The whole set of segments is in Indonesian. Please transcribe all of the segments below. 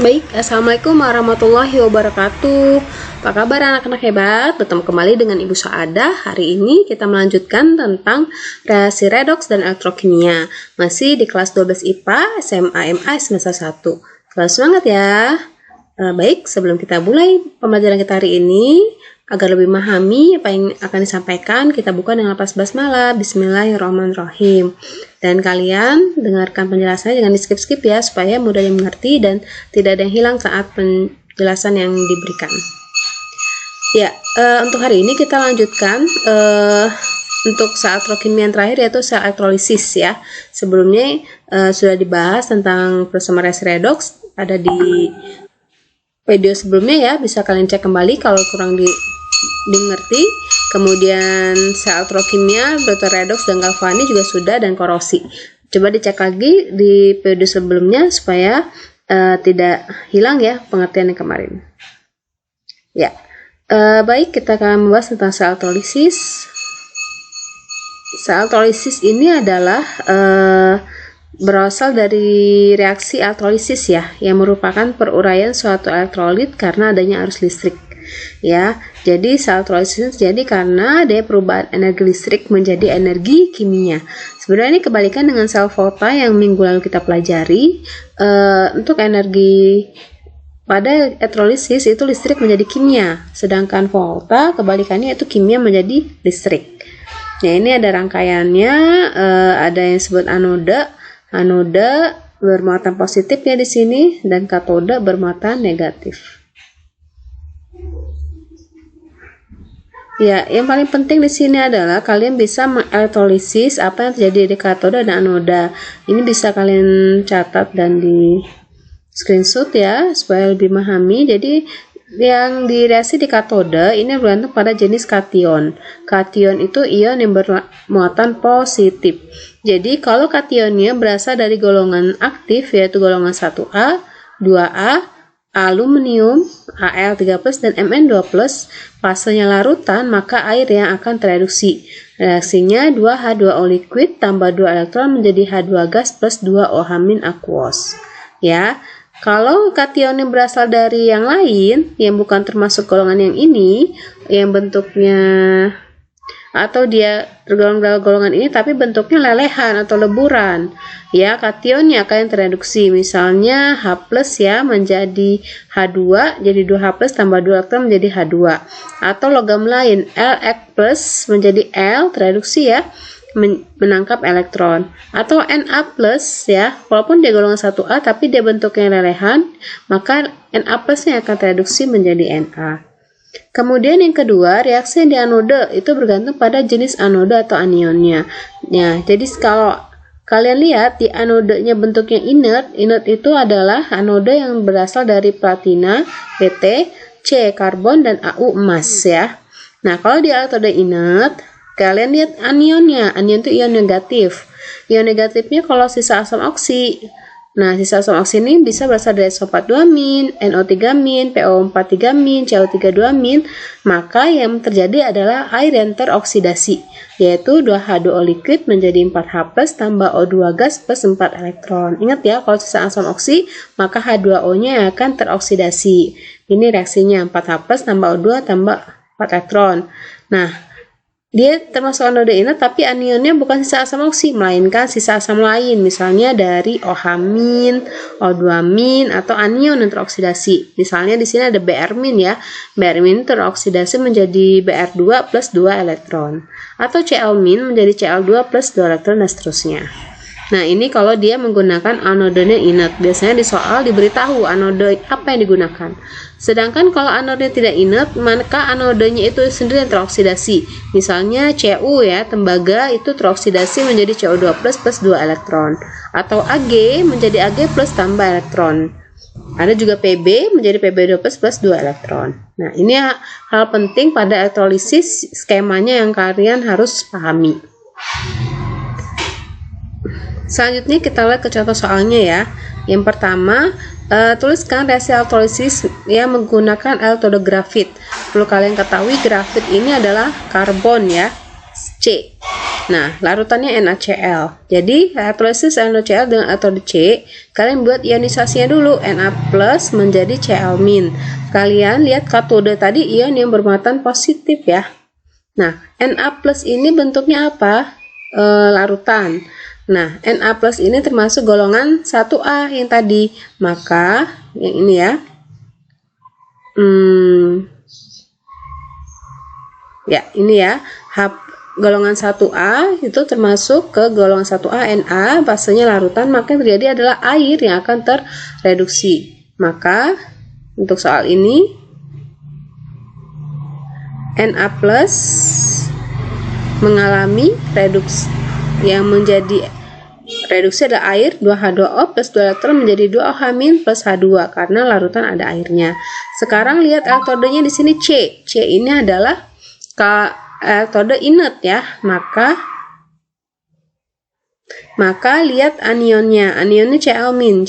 Baik, Assalamualaikum warahmatullahi wabarakatuh. Apa kabar anak-anak hebat? Bertemu kembali dengan Ibu Soadah. Hari ini kita melanjutkan tentang reaksi redoks dan elektrokimia. Masih di kelas 12 IPA SMA MA semester 1. Selalu semangat ya. Baik, sebelum kita mulai pembelajaran kita hari ini, agar lebih memahami apa yang akan disampaikan, kita buka dengan lafaz basmalah. Bismillahirrahmanirrahim. Dan kalian dengarkan penjelasannya, jangan di skip-skip ya, supaya mudah dimengerti dan tidak ada yang hilang saat penjelasan yang diberikan. Ya, untuk hari ini kita lanjutkan untuk sel elektrokimia yang terakhir, yaitu sel elektrolisis ya. Sebelumnya sudah dibahas tentang proses reaksi redoks, ada di video sebelumnya ya, bisa kalian cek kembali kalau kurang dimengerti. Kemudian sel elektrokimia, Brother redoks dan galvani juga sudah, dan korosi. Coba dicek lagi di video sebelumnya supaya tidak hilang ya pengertian yang kemarin. Ya, baik, kita akan membahas tentang sel elektrolisis. Sel elektrolisis ini adalah berasal dari reaksi elektrolisis ya, yang merupakan peruraian suatu elektrolit karena adanya arus listrik. Ya, jadi sel elektrolisis terjadi karena ada perubahan energi listrik menjadi energi kimia. Sebenarnya ini kebalikan dengan sel volta yang minggu lalu kita pelajari. Untuk energi pada elektrolisis itu listrik menjadi kimia, sedangkan volta kebalikannya itu kimia menjadi listrik. Ya, ini ada rangkaiannya, ada yang disebut anode bermuatan positif ya di sini, dan katode bermuatan negatif. Ya, yang paling penting di sini adalah kalian bisa mengelektrolisis apa yang terjadi di katode dan anoda. Ini bisa kalian catat dan di screenshot ya, supaya lebih memahami. Jadi yang direaksi di katode ini bergantung pada jenis kation. Kation itu ion yang bermuatan positif. Jadi kalau kationnya berasal dari golongan aktif, yaitu golongan 1A, 2A, aluminium, Al3+, dan Mn2+, fasenya larutan, maka air yang akan tereduksi. Reaksinya 2H2O liquid tambah 2 elektron menjadi H2 gas plus 2O- aquos. Ya, kalau kationnya berasal dari yang lain, yang bukan termasuk golongan yang ini, yang bentuknya atau dia tergolong dalam golongan ini tapi bentuknya lelehan atau leburan, ya, kationnya akan tereduksi. Misalnya H+ ya menjadi H2, jadi 2H+ tambah 2 elektron menjadi H2. Atau logam lain Lx+ menjadi L tereduksi ya, menangkap elektron. Atau Na+ ya, walaupun dia golongan 1A tapi dia bentuknya lelehan, maka Na+ nya akan tereduksi menjadi Na. Kemudian yang kedua, reaksi di anode itu bergantung pada jenis anode atau anionnya. Ya, jadi kalau kalian lihat di anodenya bentuknya inert itu adalah anode yang berasal dari platina, Pt, C karbon, dan Au emas ya. Nah, kalau di anode inert, kalian lihat anionnya. Anion itu ion negatif. Ion negatifnya kalau sisa asam oksi. Nah, sisa asam oksi ini bisa berasal dari SO4-2-, NO3-, PO4-3-, CO3-2-, maka yang terjadi adalah air yang teroksidasi, yaitu 2H2O liquid menjadi 4H+ tambah O2 gas plus 4 elektron. Ingat ya, kalau sisa asam oksi, maka H2O-nya akan teroksidasi. Ini reaksinya 4H+ tambah O2 tambah 4 elektron. Nah, dia termasuk anode inert, tapi anionnya bukan sisa asam oksi, melainkan sisa asam lain, misalnya dari OH-, O2- atau anion yang teroksidasi. Misalnya di sini ada Br- ya, Br- teroksidasi menjadi Br2 plus 2 elektron, atau Cl- menjadi Cl2 plus 2 elektron, dan seterusnya. Nah, ini kalau dia menggunakan anodenya inert. Biasanya di soal diberitahu anode apa yang digunakan. Sedangkan kalau anodenya tidak inert, maka anodenya itu sendiri yang teroksidasi. Misalnya Cu ya, tembaga itu teroksidasi menjadi CO2 plus 2 elektron. Atau Ag menjadi Ag plus tambah elektron. Ada juga Pb menjadi Pb2 plus 2 elektron. Nah, ini hal penting pada elektrolisis, skemanya yang kalian harus pahami. Selanjutnya kita lihat ke contoh soalnya ya. Yang pertama, tuliskan reaksi elektrolisis yang menggunakan elektroda grafit. Perlu kalian ketahui grafit ini adalah karbon ya, C. Nah, larutannya NaCl. Jadi, elektrolisis NaCl dengan elektroda C, kalian buat ionisasinya dulu. Na plus menjadi Cl min. Kalian lihat katode tadi ion yang bermuatan positif ya. Nah, Na plus ini bentuknya apa? Larutan. Nah, Na plus ini termasuk golongan 1A yang tadi. Maka, yang ini ya. Ya, ini ya. Golongan 1A itu termasuk ke golongan 1A Na, fasenya larutan, maka yang terjadi adalah air yang akan terreduksi. Maka untuk soal ini Na plus mengalami reduksi, yang menjadi reduksi adalah air 2H2O plus 2 elektron menjadi 2OH- plus H2 karena larutan ada airnya. Sekarang lihat elektrodenya di sini C. C ini adalah elektroda inert ya, maka lihat anionnya Cl min,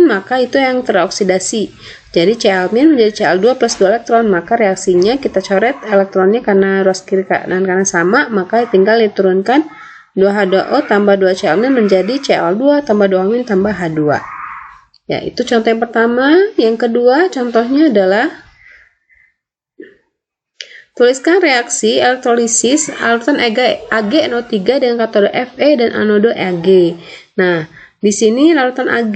maka itu yang teroksidasi, jadi Cl min menjadi Cl2 plus 2 elektron, maka reaksinya kita coret elektronnya karena ruas kiri kanan karena sama, maka tinggal diturunkan 2H2O tambah 2 Cl min menjadi Cl2 tambah 2 min tambah H2 ya. Itu contoh yang pertama. Yang kedua contohnya adalah tuliskan reaksi elektrolisis larutan AgNO3 dengan katode Fe dan anoda Ag. Nah, di sini larutan Ag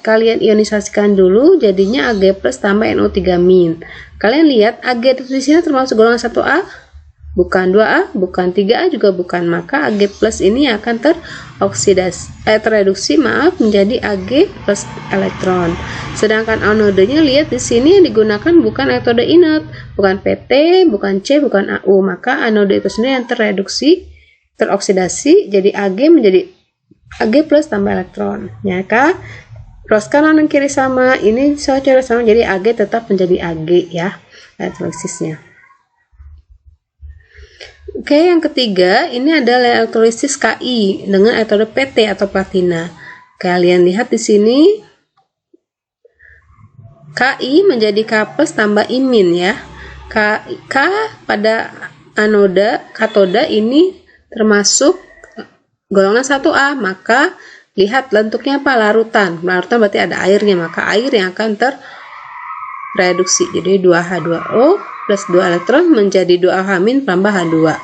kalian ionisasikan dulu, jadinya Ag plus tambah NO3 min. Kalian lihat Ag di sini termasuk golongan 1A? Bukan. 2A? Bukan. 3A juga bukan. Maka Ag plus ini akan terreduksi menjadi Ag plus elektron. Sedangkan anodenya lihat di sini yang digunakan bukan elektroda inert, bukan PT, bukan C, bukan AU. Maka anoda itu sendiri yang teroksidasi jadi Ag menjadi Ag plus tambah elektron. Ya kah? Ruas kanan dan kiri sama, ini coret sama, jadi Ag tetap menjadi Ag ya elektrolisisnya. Oke, yang ketiga ini adalah elektrolisis Ki dengan elektroda PT atau platina. Kalian lihat di sini Ki menjadi K plus tambah imin ya. K pada katoda ini termasuk golongan 1A, maka lihat bentuknya apa? Larutan. Larutan berarti ada airnya, maka air yang akan terreduksi. Jadi 2H2O plus 2 elektron menjadi 2OH- tambah H2.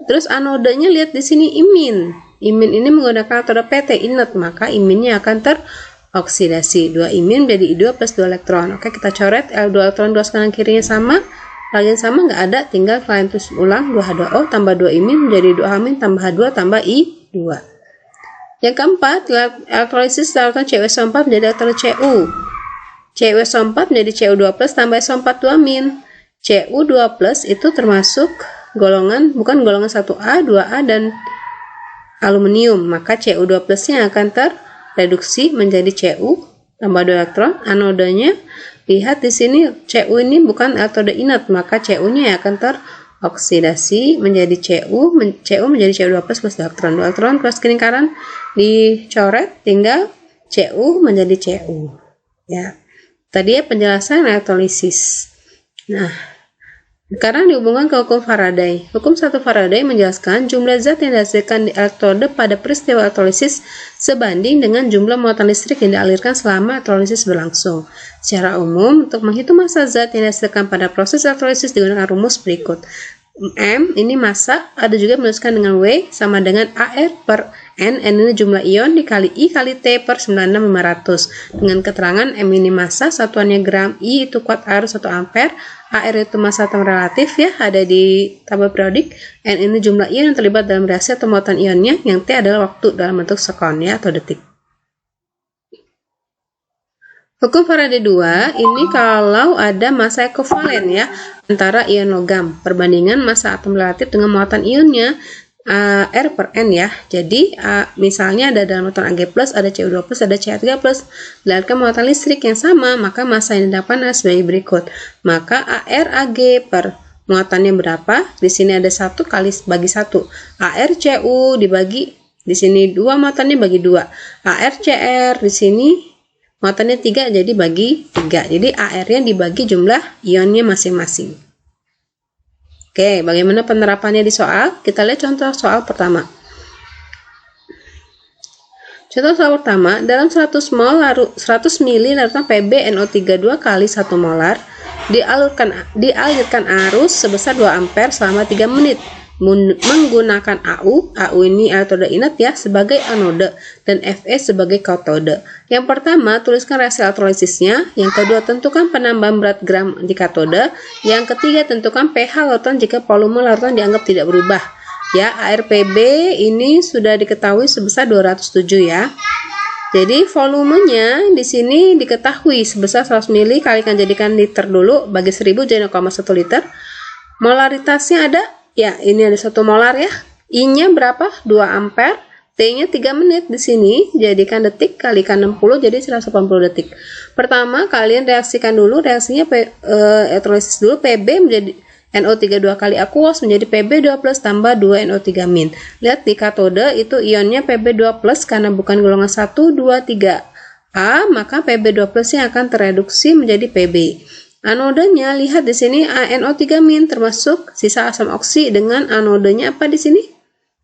Terus anodanya lihat di sini imin. Imin ini menggunakan katoda PT inert, maka iminnya akan teroksidasi. 2 imin menjadi I2 plus 2 elektron. Oke, kita coret L2 elektron 2 kanan kirinya sama. Kalian sama nggak ada, tinggal kalian tulis ulang 2H2O tambah 2 imin menjadi 2OH- tambah H2 tambah I2. Yang keempat, elektrolisis larutan CuSO4 menjadi elektroda Cu. CuSO4 menjadi Cu2 plus tambah SO4 2 min. Cu2 plus itu termasuk bukan golongan 1A, 2A dan aluminium, maka Cu2 plusnya akan terreduksi menjadi Cu tambah 2 elektron. Anodanya lihat di sini Cu ini bukan elektroda inert, maka Cu-nya akan teroksidasi menjadi Cu menjadi Cu2 plus 2 elektron. 2 elektron plus kiri kanan dicoret, tinggal Cu menjadi Cu ya. Tadi ya penjelasan elektrolisis. Nah, sekarang dihubungkan ke hukum Faraday. Hukum 1 Faraday menjelaskan jumlah zat yang dihasilkan di elektroda pada peristiwa elektrolisis sebanding dengan jumlah muatan listrik yang dialirkan selama elektrolisis berlangsung. Secara umum, untuk menghitung massa zat yang dihasilkan pada proses elektrolisis digunakan rumus berikut. M ini massa, ada juga menuliskan dengan W sama dengan AR per N ini jumlah ion dikali I kali T per 96500. Dengan keterangan M ini massa, satuannya gram, I itu kuat air 1 ampere, AR itu massa atom relatif ya, ada di tabel periodik, N ini jumlah ion yang terlibat dalam reaksi atau muatan ionnya, yang T adalah waktu dalam bentuk sekon ya atau detik. Hukum Faraday 2 ini kalau ada massa ekivalen ya antara ion logam, perbandingan massa atom relatif dengan muatan ionnya R per N ya. Jadi misalnya ada dalam muatan Ag+, ada Cu2+, ada Ca3+, dilahirkan muatan listrik yang sama, maka massa yang didapat adalah sebagai berikut. Maka AR Ag per muatannya berapa? Di sini ada 1 kali bagi 1. AR Cu dibagi di sini 2 muatannya bagi 2. AR Cr di sini muatannya 3 jadi bagi 3. Jadi AR-nya dibagi jumlah ionnya masing-masing. Oke, bagaimana penerapannya di soal? Kita lihat contoh soal pertama. Contoh soal pertama, dalam 100 mol 100 ml larutan PbNO32 kali 1 molar dialirkan arus sebesar 2 ampere selama 3 menit menggunakan AU ini elektroda inert ya, sebagai anode dan Fe sebagai katode. Yang pertama, tuliskan reaksi elektrolesisnya. Yang kedua, tentukan penambahan berat gram di katode. Yang ketiga, tentukan pH larutan jika volume larutan dianggap tidak berubah. Ya, air Pb ini sudah diketahui sebesar 207 ya. Jadi volumenya di sini diketahui sebesar 100 ml, kalikan jadikan liter dulu, bagi 1000 jadi 0,1 liter. Molaritasnya ada, ya ini ada 1 molar ya. I-nya berapa? 2 ampere. T-nya 3 menit di sini, jadikan detik kalikan 60 jadi 180 detik. Pertama, kalian reaksikan dulu, reaksinya elektrolisis dulu, Pb menjadi NO32 kali aquos menjadi Pb2+ tambah 2 NO3-. Lihat di katode itu ionnya Pb2+ karena bukan golongan 1, 2, 3A, maka Pb2+-nya akan tereduksi menjadi Pb. Anodenya lihat di sini ANO3- termasuk sisa asam oksi dengan anodenya apa di sini?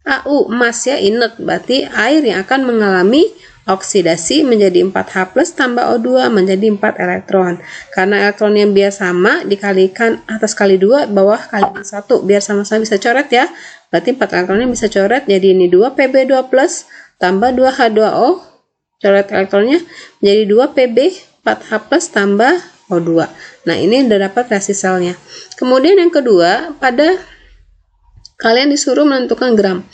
AU, emas ya, inert, berarti air yang akan mengalami oksidasi menjadi 4H+ tambah O2 menjadi 4 elektron. Karena elektronnya biar sama, dikalikan atas kali 2, bawah kalikan 1, biar sama-sama bisa coret ya. Berarti 4 elektronnya bisa coret, jadi ini 2 Pb2+ tambah 2 H2O, coret elektronnya menjadi 2 Pb 4H+ tambah O2. Nah, ini udah dapat reaksi selnya. Kemudian yang kedua, pada kalian disuruh menentukan gram.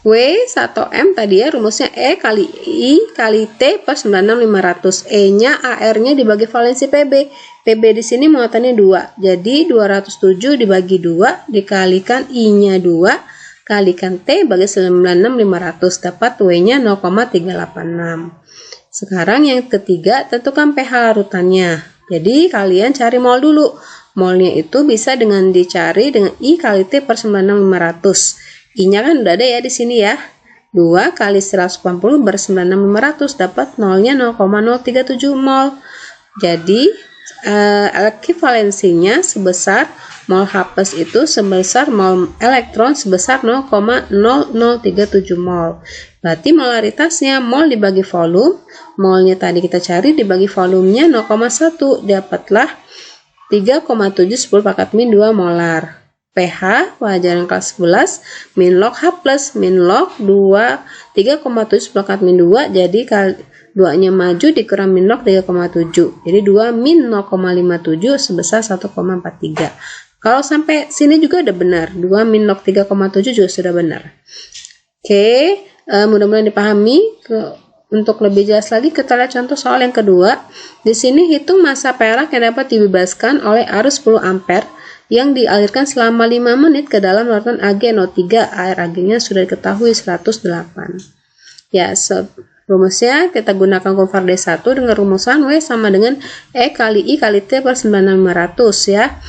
W1M tadi ya, rumusnya E kali I kali T per 96500. E-nya AR-nya dibagi valensi Pb. Pb di sini muatannya 2. Jadi 207 dibagi 2 dikalikan I-nya 2 kalikan T bagi 96500, dapat W-nya 0,386. Sekarang yang ketiga, tentukan pH larutannya. Jadi kalian cari mol dulu. Molnya itu bisa dengan dicari dengan I kali T per 96500. I-nya kan udah ada ya di sini ya. 2 kali 180 per 96500 dapat nolnya 0,037 mol. Jadi ekivalensinya sebesar mol H+ itu sebesar mol elektron sebesar 0,0037 mol. Berarti molaritasnya mol dibagi volume. Molnya tadi kita cari dibagi volumenya 0,1, dapatlah 3,7 10⁻² molar. pH pelajaran kelas 11 min log H+ min log 2 3,7 10⁻², jadi 2-nya maju dikurang min log 3,7, jadi 2 min 0,57 sebesar 1,43. Kalau sampai sini juga udah benar, 2 min log 3,7 juga sudah benar. Oke, mudah-mudahan dipahami. Untuk lebih jelas lagi, kita lihat contoh soal yang kedua. Di sini hitung massa perak yang dapat dibebaskan oleh arus 10 ampere yang dialirkan selama 5 menit ke dalam larutan AgNO3. Air Ag-nya sudah diketahui 108. Ya, rumusnya kita gunakan konvar D1 dengan rumusan W sama dengan E kali I kali T per 96500 ya.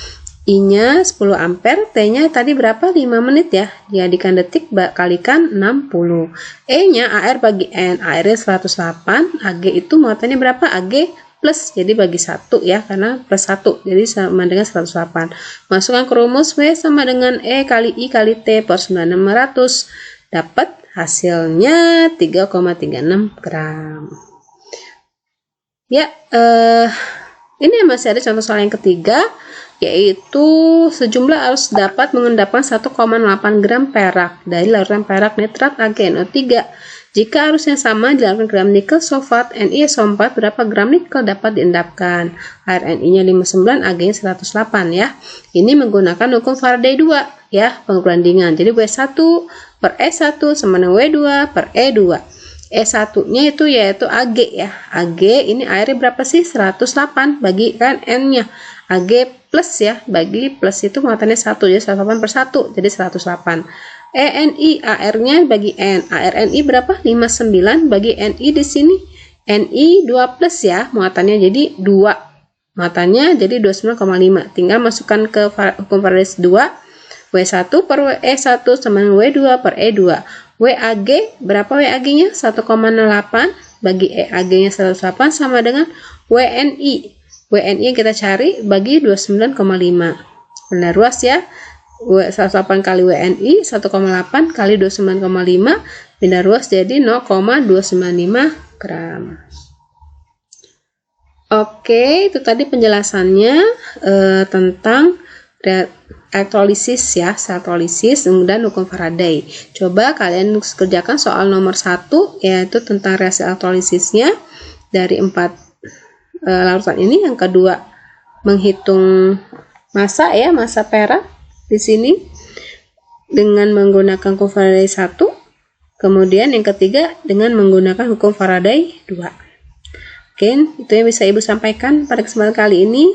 I-nya 10 ampere, T-nya tadi berapa? 5 menit ya. Jadikan detik kalikan 60. E-nya AR bagi N, AR-nya 108, Ag itu muatannya berapa? Ag plus, jadi bagi 1 ya, karena plus 1, jadi sama dengan 108. Masukkan ke rumus W sama dengan E kali I kali T per 96500. Dapat hasilnya 3,36 gram. Ya, ini masih ada contoh soal yang ketiga, yaitu sejumlah arus dapat mengendapkan 1,8 gram perak dari larutan perak nitrat AgNO3. Jika arusnya sama dilakukan gram nikel sulfat NiSO4, berapa gram nikel dapat diendapkan? Air Ni-nya 59, Ag-nya 108 ya. Ini menggunakan hukum Faraday 2 ya, pengbandingan. Jadi W1 per E1 sama dengan W2 per E2. E1-nya itu yaitu Ag ya. Ag ini airnya berapa sih? 108, bagikan N-nya. Ag plus ya, bagi plus itu muatannya 1, jadi 108 per 1, jadi 108. ENI, AR-nya bagi N. ARNI berapa? 59, bagi NI di sini. NI 2 plus ya, muatannya jadi 2. Muatannya jadi 29,5. Tinggal masukkan ke hukum Faraday 2. W1 per E1 sama W2 per E2. WAG, berapa WAG-nya? 1,08, bagi EAG-nya 108 sama dengan WNI. WNI yang kita cari bagi 29,5. Benar ruas ya. 108 kali WNI 1,8 kali 29,5 pindah ruas jadi 0,295 gram. Oke, itu tadi penjelasannya tentang elektrolisis ya, elektrolisis dan hukum Faraday. Coba kalian kerjakan soal nomor 1 yaitu tentang reaksi elektrolisisnya dari 4 larutan ini. Yang kedua menghitung massa ya, massa perak di sini dengan menggunakan hukum Faraday 1. Kemudian yang ketiga dengan menggunakan hukum Faraday 2. Oke, itu yang bisa Ibu sampaikan pada kesempatan kali ini.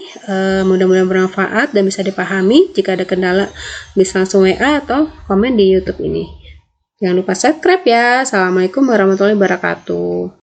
Mudah-mudahan bermanfaat dan bisa dipahami. Jika ada kendala bisa langsung WA atau komen di YouTube ini. Jangan lupa subscribe ya. Assalamualaikum warahmatullahi wabarakatuh.